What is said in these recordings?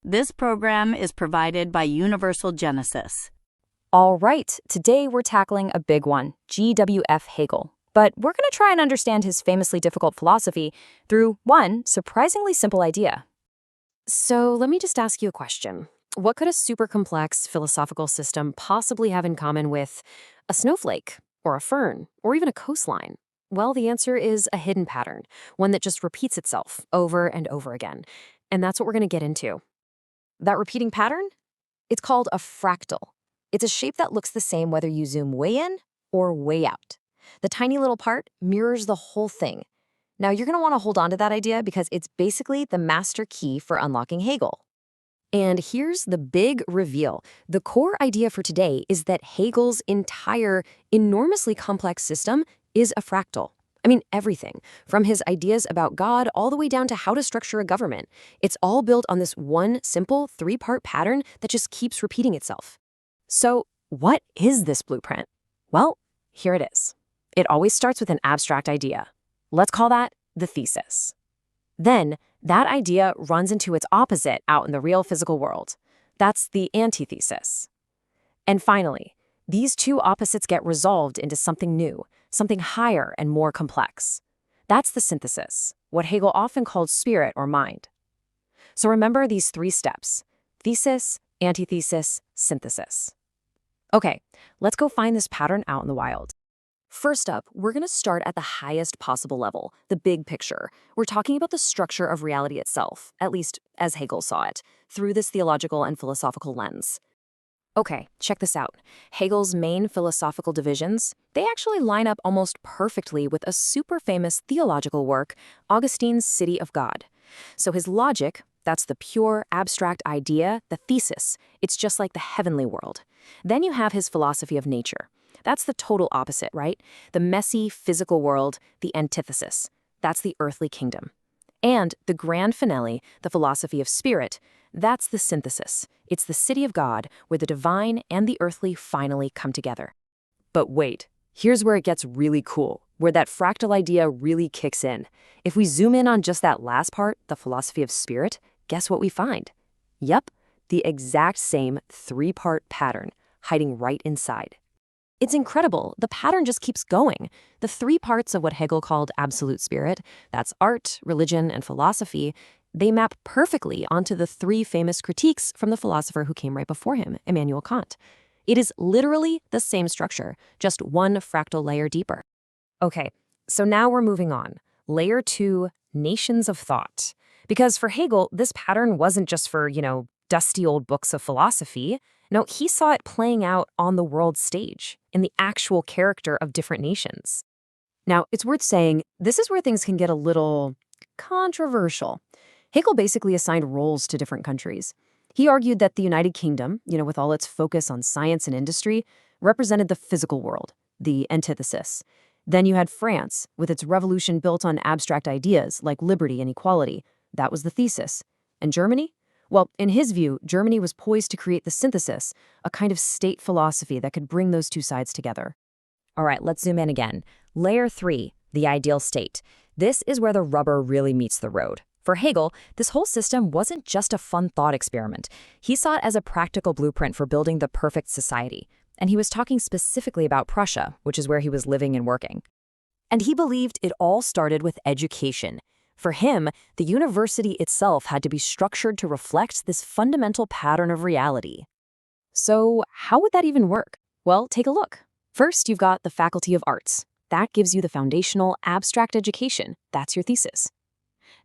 This program is provided by Universal Genesis. All right, today we're tackling a big one, G.W.F. Hegel. But we're going to try and understand his famously difficult philosophy through one surprisingly simple idea. So let me just ask you a question. What could a super complex philosophical system possibly have in common with a snowflake, or a fern, or even a coastline? Well, the answer is a hidden pattern, one that just repeats itself over and over again. And that's what we're going to get into. That repeating pattern? It's called a fractal. It's a shape that looks the same whether you zoom way in or way out. The tiny little part mirrors the whole thing. Now, you're going to want to hold on to that idea because it's basically the master key for unlocking Hegel. And here's the big reveal. The core idea for today is that Hegel's entire, enormously complex system is a fractal. I mean, everything, from his ideas about God all the way down to how to structure a government. It's all built on this one simple three-part pattern that just keeps repeating itself. So, what is this blueprint? Well, here it is. It always starts with an abstract idea. Let's call that the thesis. Then, that idea runs into its opposite out in the real physical world. That's the antithesis. And finally, these two opposites get resolved into something new, something higher and more complex. That's the synthesis, what Hegel often called spirit or mind. So remember these three steps: thesis, antithesis, synthesis. Okay, let's go find this pattern out in the wild. First up, we're going to start at the highest possible level, the big picture. We're talking about the structure of reality itself, at least as Hegel saw it, through this theological and philosophical lens. Okay, check this out. Hegel's main philosophical divisions, they actually line up almost perfectly with a super famous theological work, Augustine's City of God. So his logic, that's the pure, abstract idea, the thesis. It's just like the heavenly world. Then you have his philosophy of nature. That's the total opposite, right? The messy, physical world, the antithesis. That's the earthly kingdom. And the grand finale, the philosophy of spirit, that's the synthesis. It's the city of God where the divine and the earthly finally come together. But wait, here's where it gets really cool, where that fractal idea really kicks in. If we zoom in on just that last part, the philosophy of spirit, guess what we find? Yep, the exact same three-part pattern hiding right inside. It's incredible. The pattern just keeps going. The three parts of what Hegel called absolute spirit, that's art, religion, and philosophy, they map perfectly onto the three famous critiques from the philosopher who came right before him, Immanuel Kant. It is literally the same structure, just one fractal layer deeper. Okay, so now we're moving on. Layer 2, nations of thought. Because for Hegel, this pattern wasn't just for, dusty old books of philosophy. No, he saw it playing out on the world stage, in the actual character of different nations. Now, it's worth saying, this is where things can get a little controversial. Hegel basically assigned roles to different countries. He argued that the United Kingdom, with all its focus on science and industry, represented the physical world, the antithesis. Then you had France, with its revolution built on abstract ideas like liberty and equality. That was the thesis. And Germany? Well, in his view, Germany was poised to create the synthesis, a kind of state philosophy that could bring those two sides together. All right, let's zoom in again. Layer 3, the ideal state. This is where the rubber really meets the road. For Hegel, this whole system wasn't just a fun thought experiment. He saw it as a practical blueprint for building the perfect society. And he was talking specifically about Prussia, which is where he was living and working. And he believed it all started with education. For him, the university itself had to be structured to reflect this fundamental pattern of reality. So how would that even work? Well, take a look. First, you've got the Faculty of Arts. That gives you the foundational, abstract education. That's your thesis.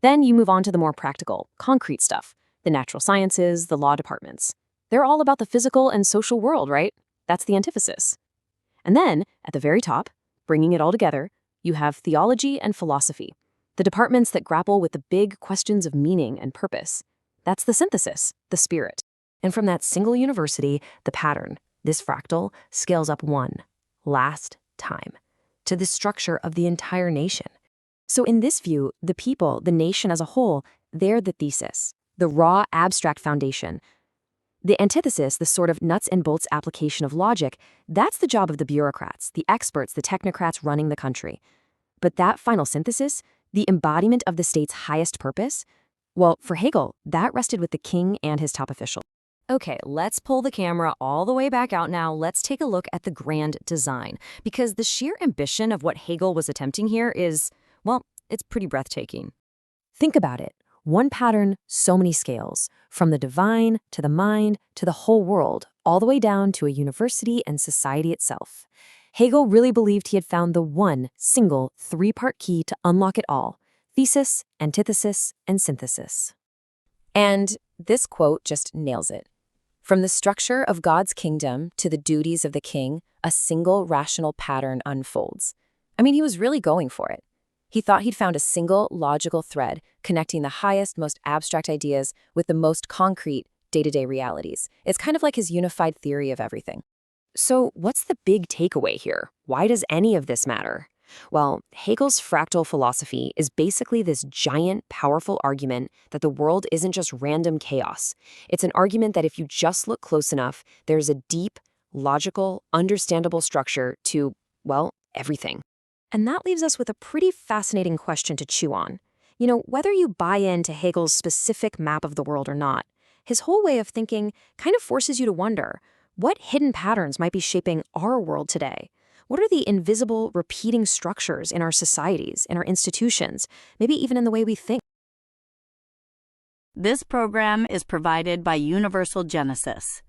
Then you move on to the more practical, concrete stuff, the natural sciences, the law departments. They're all about the physical and social world, right? That's the antithesis. And then, at the very top, bringing it all together, you have theology and philosophy, the departments that grapple with the big questions of meaning and purpose. That's the synthesis, the spirit. And from that single university, the pattern, this fractal, scales up one last time to the structure of the entire nation. So in this view, the people, the nation as a whole, they're the thesis, the raw abstract foundation. The antithesis, the sort of nuts and bolts application of logic, that's the job of the bureaucrats, the experts, the technocrats running the country. But that final synthesis, the embodiment of the state's highest purpose, Well, for Hegel, that rested with the king and his top official. Okay, let's pull the camera all the way back out now. Let's take a look at the grand design, because the sheer ambition of what Hegel was attempting here is, well, it's pretty breathtaking. Think about it. One pattern, so many scales, from the divine to the mind to the whole world, all the way down to a university and society itself. Hegel really believed he had found the one single three-part key to unlock it all: thesis, antithesis, and synthesis. And this quote just nails it. From the structure of God's kingdom to the duties of the king, a single rational pattern unfolds. I mean, he was really going for it. He thought he'd found a single logical thread connecting the highest, most abstract ideas with the most concrete, day-to-day realities. It's kind of like his unified theory of everything. So what's the big takeaway here? Why does any of this matter? Well, Hegel's fractal philosophy is basically this giant, powerful argument that the world isn't just random chaos. It's an argument that if you just look close enough, there's a deep, logical, understandable structure to, well, everything. And that leaves us with a pretty fascinating question to chew on. You know, whether you buy into Hegel's specific map of the world or not, his whole way of thinking kind of forces you to wonder, what hidden patterns might be shaping our world today? What are the invisible, repeating structures in our societies, in our institutions, maybe even in the way we think? This program is provided by Universal Genesis.